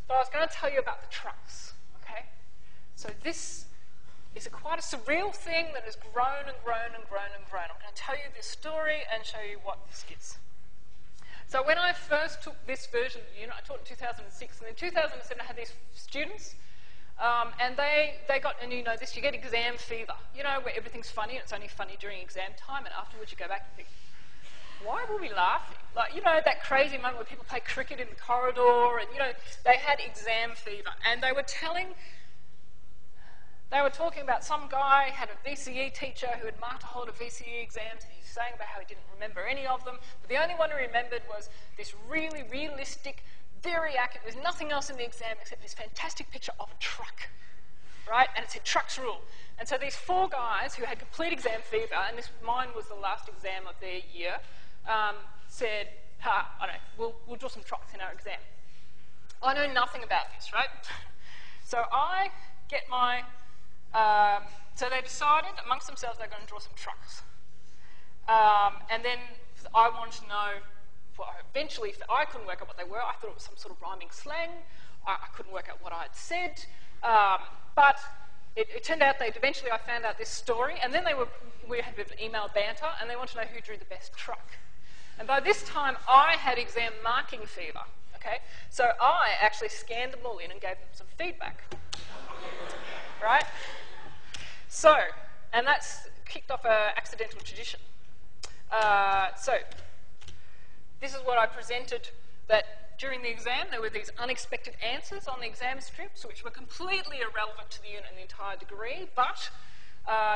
But I was going to tell you about the trucks, okay? So this is quite a surreal thing that has grown and grown and grown and grown. I'm going to tell you this story and show you what this is. So when I first took this version of the unit, I taught in 2006, and in 2007 I had these students, and they got, and you know this, you get exam fever, you know, where everything's funny and it's only funny during exam time, and afterwards you go back and think, why were we laughing? Like, you know, that crazy moment where people play cricket in the corridor, and, you know, they had exam fever, and they were talking about some guy had a VCE teacher who had marked a whole lot of VCE exams, and he was saying about how he didn't remember any of them, but the only one he remembered was this really realistic, very accurate, there's nothing else in the exam except this fantastic picture of a truck, right? And it said trucks rule. And so these four guys who had complete exam fever, and mine was the last exam of their year, said, I don't know, we'll draw some trucks in our exam. I know nothing about this, right? So I get my, so they decided amongst themselves they're going to draw some trucks. And then I wanted to know, well, eventually I couldn't work out what they were. I thought it was some sort of rhyming slang. I couldn't work out what I had said. But it turned out eventually I found out this story, and then we had a bit of email banter, and they wanted to know who drew the best truck. And by this time, I had exam marking fever, okay? So I actually scanned them all in and gave them some feedback, right? So, and that's kicked off an accidental tradition. So, this is what I presented, that during the exam, there were these unexpected answers on the exam strips, which were completely irrelevant to the unit and the entire degree, but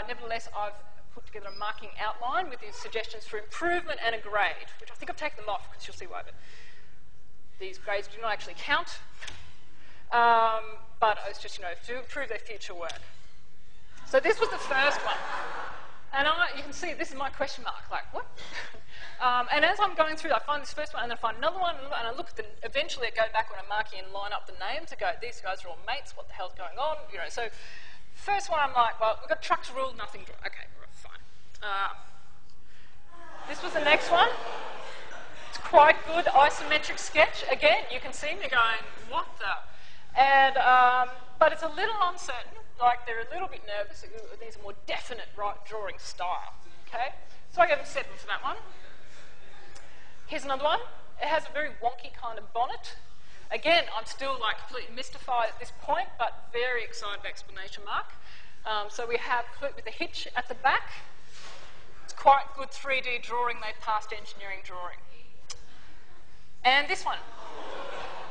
nevertheless, I've put together a marking outline with these suggestions for improvement and a grade, which I think I've taken them off because you'll see why, but these grades do not actually count, but it's just, you know, to improve their future work. So this was the first one, and you can see this is my question mark, like, what? And as I'm going through, I find this first one, and then I find another one, and I look at eventually I go back when I'm marking and line up the names and go, these guys are all mates, what the hell's going on? You know, so first one I'm like, well, we've got trucks ruled, nothing, okay, fine. This was the next one. It's quite good isometric sketch. Again, you can see me going, what the? And, but it's a little uncertain, like they're a little bit nervous, it needs a more definite drawing style, okay? So I gave them 7 for that one. Here's another one. It has a very wonky kind of bonnet. Again, I'm still like completely mystified at this point, but very excited explanation mark. So we have with the hitch at the back. It's quite good 3D drawing. They passed engineering drawing. And this one.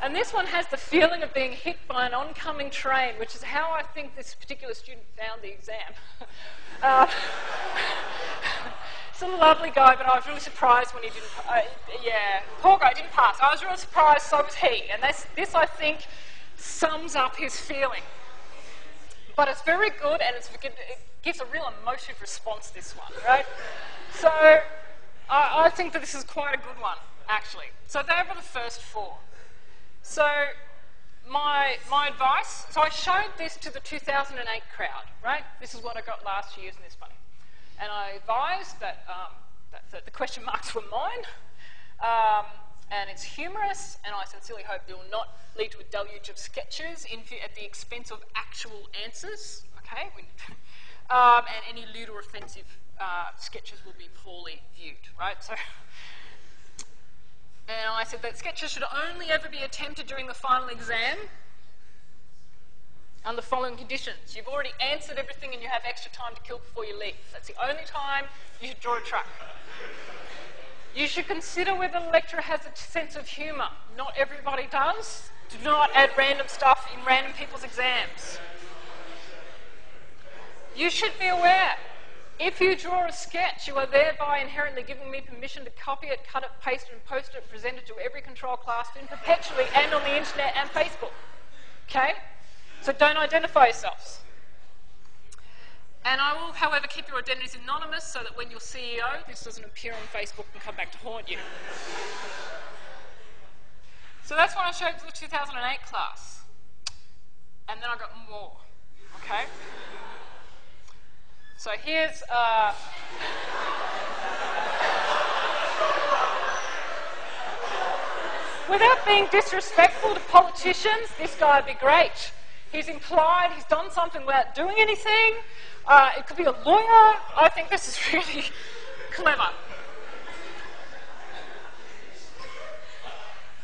And this one has the feeling of being hit by an oncoming train, which is how I think this particular student found the exam. He's a lovely guy, but I was really surprised when he didn't, poor guy didn't pass. I was really surprised, so was he. And this, I think, sums up his feeling. But it's very good, and it gives a real emotive response, this one, right? So I think that this is quite a good one, actually. So they were the first 4. So my advice, so I showed this to the 2008 crowd, right? This is what I got last year, isn't this funny? And I advised that, that the question marks were mine, and it's humorous, and I sincerely hope it will not lead to a deluge of sketches at the expense of actual answers, okay? And any lewd or offensive sketches will be poorly viewed, right? So, and I said that sketches should only ever be attempted during the final exam under the following conditions. You've already answered everything and you have extra time to kill before you leave. That's the only time you should draw a truck. You should consider whether the lecturer has a sense of humour. Not everybody does. Do not add random stuff in random people's exams. You should be aware, if you draw a sketch, you are thereby inherently giving me permission to copy it, cut it, paste it, and post it, and present it to every control class student perpetually and on the internet and Facebook. Okay? So don't identify yourselves. And I will, however, keep your identities anonymous so that when you're CEO, this doesn't appear on Facebook and come back to haunt you. So that's what I showed to the 2008 class. And then I got more, okay? So here's... without being disrespectful to politicians, this guy would be great. He's implied he's done something without doing anything. It could be a lawyer. I think this is really clever.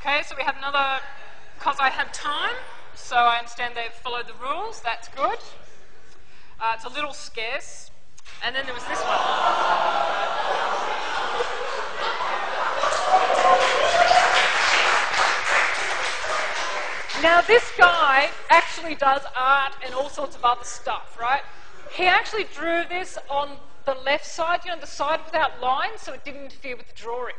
Okay, so we have another, because I had time, so I understand they've followed the rules. That's good. It's a little scarce. And then there was this one. Now this guy actually does art and all sorts of other stuff, right? He actually drew this on the left side, you know, the side without lines, so it didn't interfere with the drawing.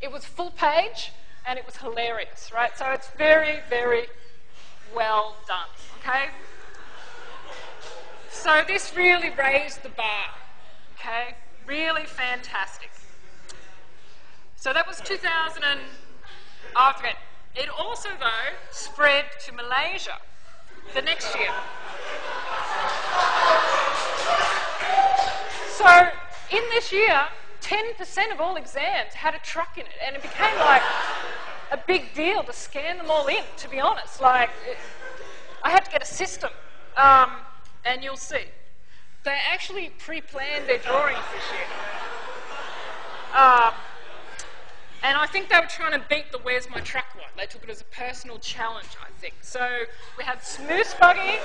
It was full page and it was hilarious, right? So it's very, very well done, okay? So this really raised the bar, okay? Really fantastic. So that was 2000 and, I forget. It also, though, spread to Malaysia the next year. So in this year, 10% of all exams had a truck in it, and it became like a big deal to scan them all in, to be honest. Like, I had to get a system, and you'll see. They actually pre-planned their drawings this year. And I think they were trying to beat the Where's My Truck one. They took it as a personal challenge, I think. So we had Smooth Buggy.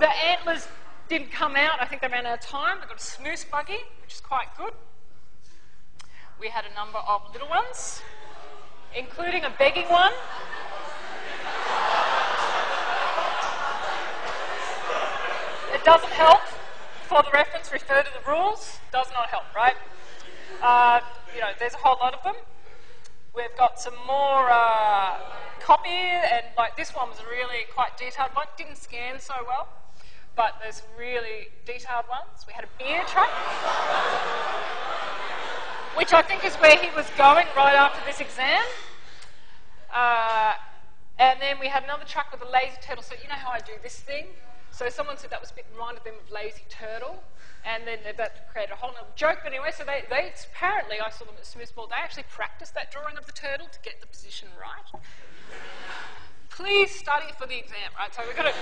The antlers didn't come out. I think they ran out of time. They got a Smooth Buggy, which is quite good. We had a number of little ones, including a begging one. It doesn't help. For the reference, refer to the rules. Does not help, right? You know, there's a whole lot of them. We've got some more copy, and like this one was a really quite detailed one. Didn't scan so well, but there's really detailed ones. We had a beer truck, which I think is where he was going right after this exam. And then we had another truck with a lazy turtle. So you know how I do this thing? So someone said that was a bit reminded them of Lazy Turtle. And then that created a whole other joke. But anyway, so they apparently, I saw them at Smoothball, they actually practiced that drawing of the turtle to get the position right. Please study for the exam, right? So we've got to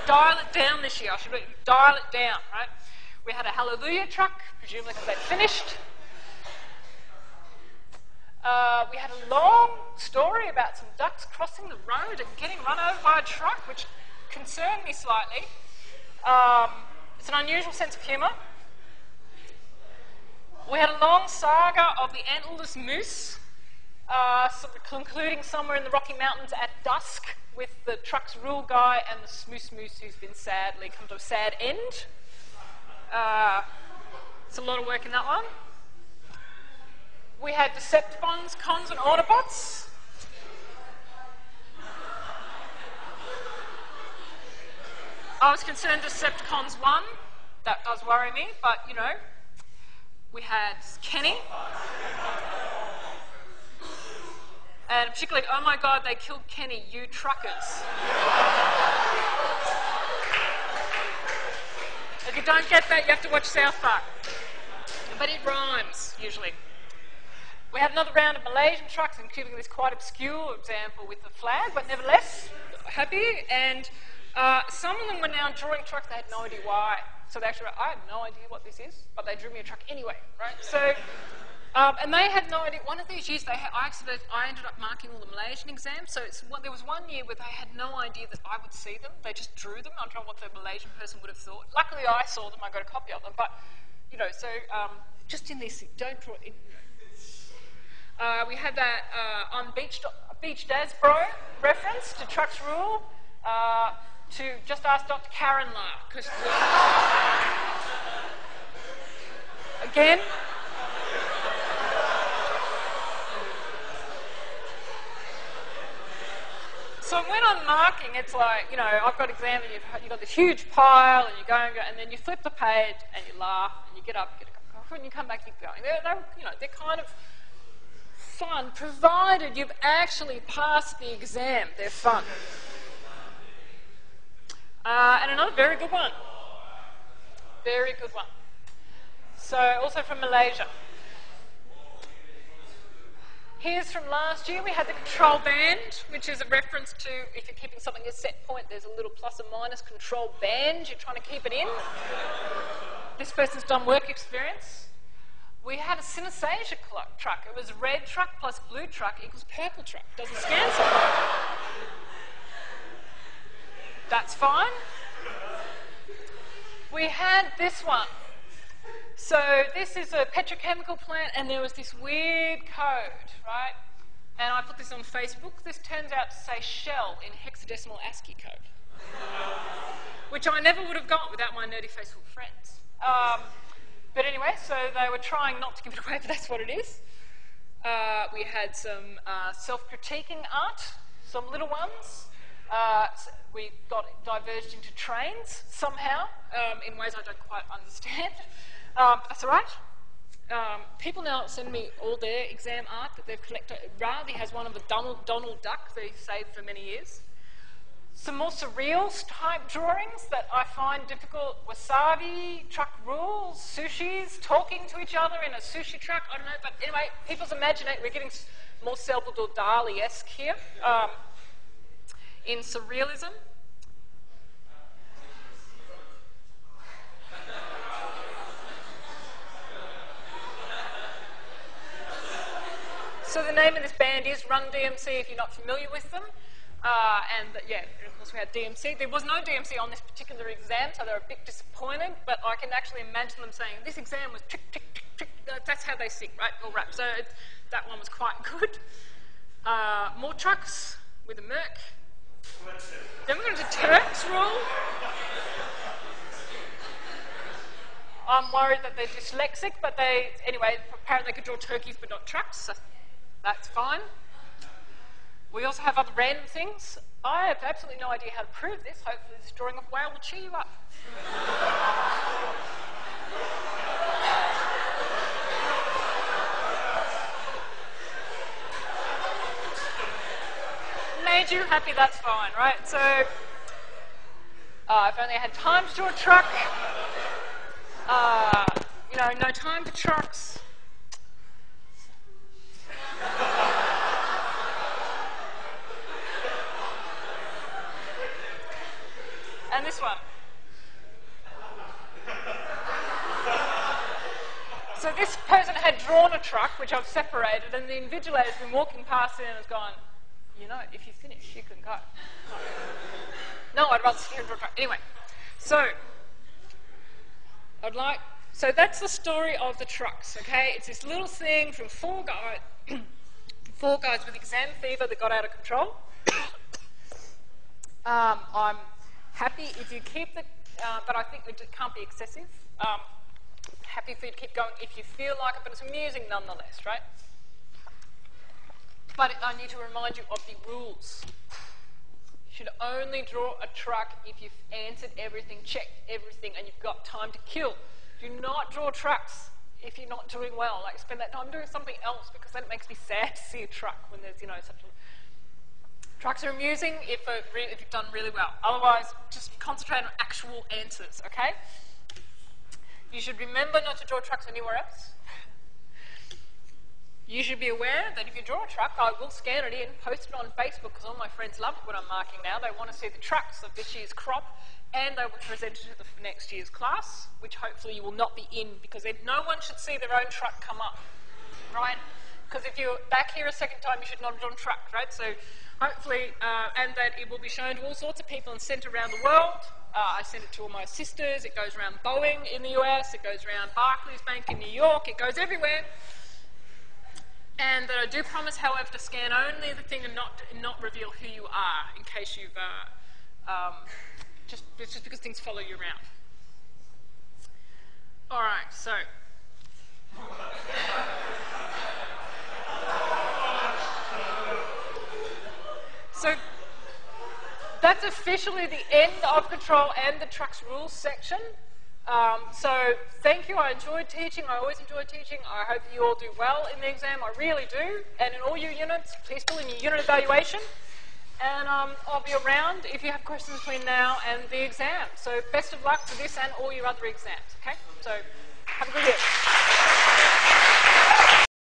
dial it down this year. I should dial it down, right? We had a Hallelujah truck, presumably because they'd finished. We had a long story about some ducks crossing the road and getting run over by a truck, which concerned me slightly. It's an unusual sense of humour. We had a long saga of the antlerless moose, concluding somewhere in the Rocky Mountains at dusk with the truck's rule guy and the Smoose Moose who's been sadly come to a sad end. It's a lot of work in that one. We had Decepticons, Cons and Autobots. I was concerned Decepticons won. That does worry me, but you know. We had Kenny. And particularly, oh my God, they killed Kenny, you truckers. If you don't get that, you have to watch South Park. But it rhymes, usually. We had another round of Malaysian trucks, including this quite obscure example with the flag, but nevertheless, happy. And some of them were now drawing trucks, they had no idea why. So they actually wrote, I have no idea what this is, but they drew me a truck anyway, right? So, and they had no idea. One of these years, I ended up marking all the Malaysian exams. So there was one year where they had no idea that I would see them. They just drew them. I don't know what the Malaysian person would have thought. Luckily, I saw them. I got a copy of them. But, you know, so just in this, don't draw it. We had that on Beach Daz Bro reference to Truck's Rule. To just ask Dr. Karen La, because again, so when I'm marking, it's like, you know, I've got exam and you've got this huge pile and you go and then you flip the page and you laugh and you get up, get a cup of coffee and you come back, keep going. They're kind of fun, provided you've actually passed the exam. They're fun. And another very good one. Very good one. So, also from Malaysia. Here's from last year. We had the control band, which is a reference to if you're keeping something at set point, there's a little plus or minus control band. You're trying to keep it in. This person's done work experience. We had a synesthesia truck. It was red truck plus blue truck equals purple truck. Doesn't scan so well. That's fine. We had this one. So this is a petrochemical plant, and there was this weird code, right? And I put this on Facebook. This turns out to say Shell in hexadecimal ASCII code, which I never would have got without my nerdy Facebook friends. But anyway, so they were trying not to give it away, but that's what it is. We had some self-critiquing art, some little ones. We got diverged into trains somehow, in ways I don't quite understand. That's all right. People now send me all their exam art that they've collected. Riley has one of a Donald Duck that he saved for many years. Some more surreal type drawings that I find difficult. Wasabi, truck rules, sushis, talking to each other in a sushi truck. I don't know, but anyway, people's imagination. We're getting more Salvador Dali-esque here in surrealism. So the name of this band is Run DMC if you're not familiar with them. Yeah, of course we had DMC. There was no DMC on this particular exam, so they were a bit disappointed, but I can actually imagine them saying, this exam was trick, trick, trick, trick. That's how they sing, right? All rap. So that one was quite good. More trucks with a Merc. Then we're going to Turks rule. I'm worried that they're dyslexic, but anyway, apparently they could draw turkeys but not trucks, so that's fine. We also have other random things. I have absolutely no idea how to prove this. Hopefully this drawing of whale will cheer you up. Made you happy, that's fine, right? So, if only I had time to draw a truck. No time for trucks. And this one. So this person had drawn a truck, which I've separated, and the invigilator's been walking past it and has gone, if you finish, you can go. No, I'd rather sit here and draw a truck. Anyway, so that's the story of the trucks, okay? It's this little thing from four guys with exam fever that got out of control. I'm happy if you keep but I think it can't be excessive. Happy for you to keep going if you feel like it, but it's amusing nonetheless, right? But I need to remind you of the rules. You should only draw a truck if you've answered everything, checked everything, and you've got time to kill. Do not draw trucks if you're not doing well. Like, spend that time doing something else, because then it makes me sad to see a truck when there's, such a... Trucks are amusing if you've done really well. Otherwise, just concentrate on actual answers, okay? You should remember not to draw trucks anywhere else. You should be aware that if you draw a truck, I will scan it in, post it on Facebook, because all my friends love what I'm marking now. They want to see the trucks of this year's crop, and they will present it to the next year's class, which hopefully you will not be in, because no one should see their own truck come up, right? Because if you're back here a second time, you should not have drawn a truck, right? So hopefully, and that it will be shown to all sorts of people and sent around the world. I send it to all my sisters. It goes around Boeing in the US. It goes around Barclays Bank in New York. It goes everywhere. And that I do promise, however, to scan only the thing and not reveal who you are, in case you've just because things follow you around. All right, so. So that's officially the end of control and the trucks rules section. So thank you. I enjoyed teaching. I always enjoy teaching. I hope you all do well in the exam. I really do. And in all your units, please fill in your unit evaluation. And I'll be around if you have questions between now and the exam. So best of luck for this and all your other exams. Okay? So have a good year.